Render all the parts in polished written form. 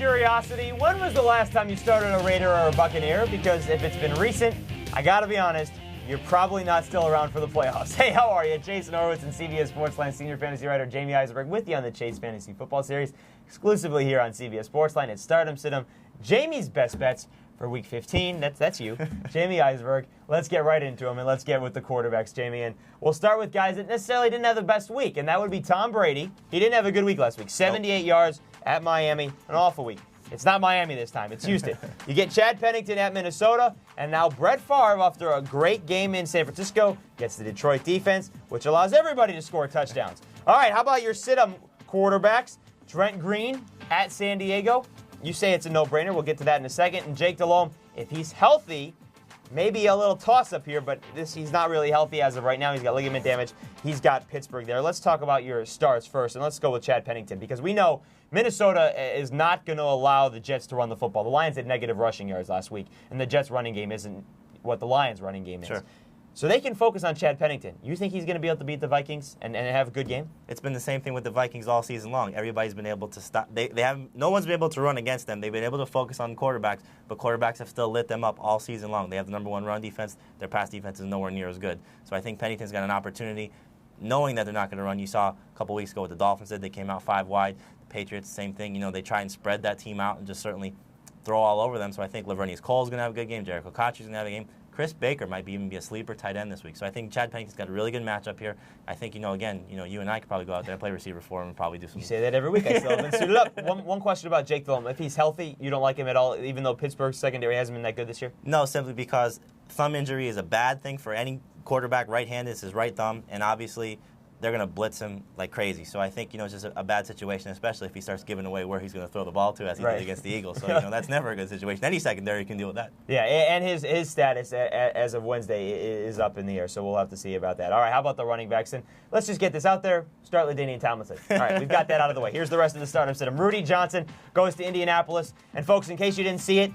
curiosity, when was the last time you started a Raider or a Buccaneer? Because if it's been recent, I gotta be honest, you're probably not still around for the playoffs. Hey, how are you? Jason Horowitz and CBS Sportsline senior fantasy writer Jamey Eisenberg with you on the Chase Fantasy Football Series, exclusively here on CBS Sportsline. It's Stardom Sid'em. Jamey's best bets for Week 15. That's you, Jamey Eisenberg. Let's get right into them, and let's get with the quarterbacks, Jamey. And we'll start with guys that necessarily didn't have the best week, and that would be Tom Brady. He didn't have a good week last week. 78 yards at Miami, an awful week. It's not Miami this time. It's Houston. You get Chad Pennington at Minnesota, and now Brett Favre, after a great game in San Francisco, gets the Detroit defense, which allows everybody to score touchdowns. All right, how about your sit-em quarterbacks? Trent Green at San Diego. You say it's a no-brainer. We'll get to that in a second. And Jake Delhomme, if he's healthy, maybe a little toss-up here, but he's not really healthy as of right now. He's got ligament damage. He's got Pittsburgh there. Let's talk about your stars first, and let's go with Chad Pennington, because we know Minnesota is not going to allow the Jets to run the football. The Lions had negative rushing yards last week, and the Jets' running game isn't what the Lions' running game is. Sure. So they can focus on Chad Pennington. You think he's going to be able to beat the Vikings and have a good game? It's been the same thing with the Vikings all season long. Everybody's been able to stop. No one's been able to run against them. They've been able to focus on quarterbacks, but quarterbacks have still lit them up all season long. They have the number one run defense. Their pass defense is nowhere near as good. So I think Pennington's got an opportunity, knowing that they're not going to run. You saw a couple weeks ago what the Dolphins did. They came out 5 wide. The Patriots, same thing. They try and spread that team out and just certainly throw all over them. So I think Lavernius Cole's going to have a good game. Jericho Cotchery's going to have a game. Chris Baker might even be a sleeper tight end this week. So I think Chad Pennington's got a really good matchup here. I think, again, you and I could probably go out there and play receiver for him and probably do some. You say that every week. I still haven't been suited up. One question about Jake Delhomme. If he's healthy, you don't like him at all, even though Pittsburgh's secondary hasn't been that good this year? No, simply because thumb injury is a bad thing for any quarterback. Right-handed, it's his right thumb, and obviously they're going to blitz him like crazy. So I think, it's just a bad situation, especially if he starts giving away where he's going to throw the ball to, as he did against the Eagles. So, that's never a good situation. Any secondary can deal with that. Yeah, and his status as of Wednesday is up in the air, so we'll have to see about that. All right, how about the running backs? And let's just get this out there. Start LaDainian Tomlinson. All right, we've got that out of the way. Here's the rest of the startup system. Rudy Johnson goes to Indianapolis. And, folks, in case you didn't see it,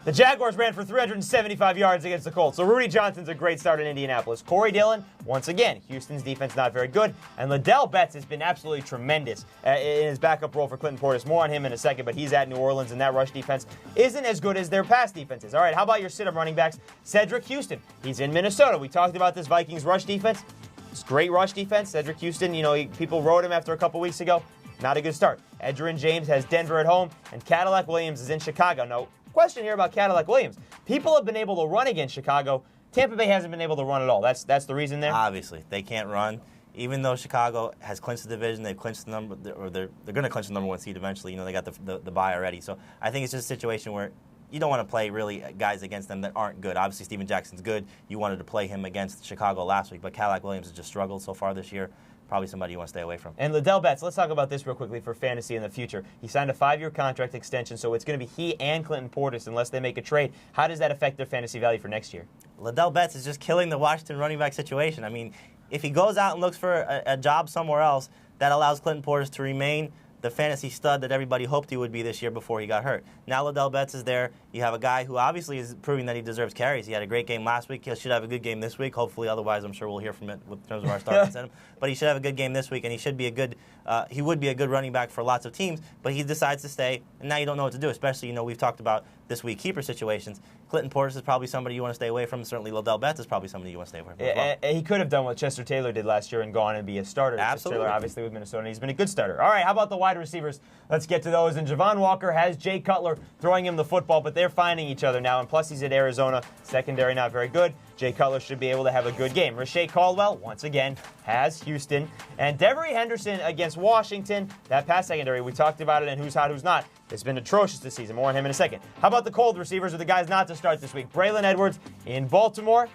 the Jaguars ran for 375 yards against the Colts. So Rudy Johnson's a great start in Indianapolis. Corey Dillon, once again, Houston's defense not very good. And Ladell Betts has been absolutely tremendous in his backup role for Clinton Portis. More on him in a second, but he's at New Orleans, and that rush defense isn't as good as their pass defenses. All right, how about your sit-up running backs? Cedric Houston, he's in Minnesota. We talked about this Vikings rush defense. It's great rush defense. Cedric Houston, people rode him after a couple weeks ago. Not a good start. Edgerrin James has Denver at home, and Cadillac Williams is in Chicago. No question here about Cadillac Williams. People have been able to run against Chicago. Tampa Bay hasn't been able to run at all. That's the reason there? Obviously. They can't run. Even though Chicago has clinched the division, they've clinched they're going to clinch the number one seed eventually. They got the bye already. So I think it's just a situation where you don't want to play really guys against them that aren't good. Obviously, Steven Jackson's good. You wanted to play him against Chicago last week, but Cadillac Williams has just struggled so far this year. Probably somebody you want to stay away from. And Ladell Betts, let's talk about this real quickly for fantasy in the future. He signed a 5-year contract extension, so it's going to be he and Clinton Portis unless they make a trade. How does that affect their fantasy value for next year? Ladell Betts is just killing the Washington running back situation. I mean, if he goes out and looks for a job somewhere else, that allows Clinton Portis to remain the fantasy stud that everybody hoped he would be this year before he got hurt. Now Ladell Betts is there. You have a guy who obviously is proving that he deserves carries. He had a great game last week. He should have a good game this week. Hopefully, otherwise I'm sure we'll hear from it in terms of our starting incentive. But he should have a good game this week, and he should be he would be a good running back for lots of teams. But he decides to stay, and now you don't know what to do. Especially, we've talked about this week keeper situations. Clinton Portis is probably somebody you want to stay away from. Certainly, Ladell Betts is probably somebody you want to stay away from. Yeah, well. He could have done what Chester Taylor did last year and gone and be a starter. Absolutely. Chester Taylor, obviously, with Minnesota, and he's been a good starter. All right, how about the wide receivers? Let's get to those. And Javon Walker has Jay Cutler throwing him the football, but they're finding each other now. And plus, he's at Arizona. Secondary not very good. Jay Cutler should be able to have a good game. Rashae Caldwell, once again, has Houston. And Devery Henderson against Washington. That pass secondary, we talked about it, and who's hot, who's not. It's been atrocious this season. More on him in a second. How about the cold receivers, or the guys not to start this week? Braylon Edwards in Baltimore.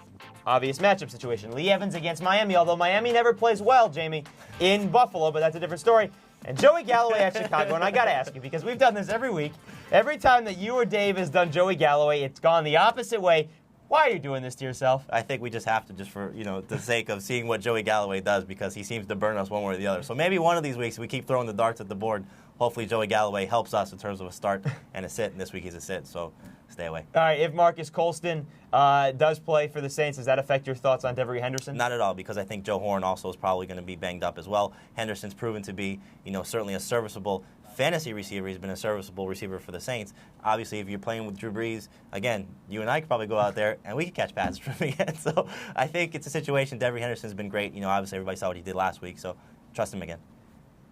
Obvious matchup situation. Lee Evans against Miami, although Miami never plays well, Jamey, in Buffalo, but that's a different story. And Joey Galloway at Chicago, and I got to ask you, because we've done this every week. Every time that you or Dave has done Joey Galloway, it's gone the opposite way. Why are you doing this to yourself? I think we just have to, just for the sake of seeing what Joey Galloway does, because he seems to burn us one way or the other. So maybe one of these weeks we keep throwing the darts at the board. hopefully Joey Galloway helps us in terms of a start and a sit, and this week he's a sit, so stay away. All right, if Marcus Colston does play for the Saints, does that affect your thoughts on Devery Henderson? Not at all, because I think Joe Horn also is probably going to be banged up as well. Henderson's proven to be, certainly a serviceable fantasy receiver. He's been a serviceable receiver for the Saints. Obviously, if you're playing with Drew Brees, again, you and I could probably go out there and we could catch passes from him again. So I think it's a situation. Devery Henderson's been great. Obviously everybody saw what he did last week, so trust him again.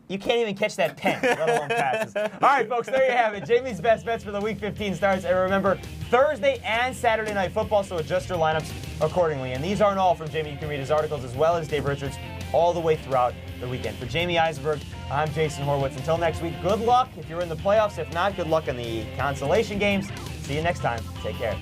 You can't even catch that pen, let alone passes. All right, folks, there you have it. Jamey's best bets for the Week 15 starts. And remember, Thursday and Saturday night football, so adjust your lineups accordingly. And these aren't all from Jamey. You can read his articles as well as Dave Richards all the way throughout the weekend. For Jamey Eisenberg, I'm Jason Horowitz. Until next week, good luck if you're in the playoffs. If not, good luck in the consolation games. See you next time. Take care.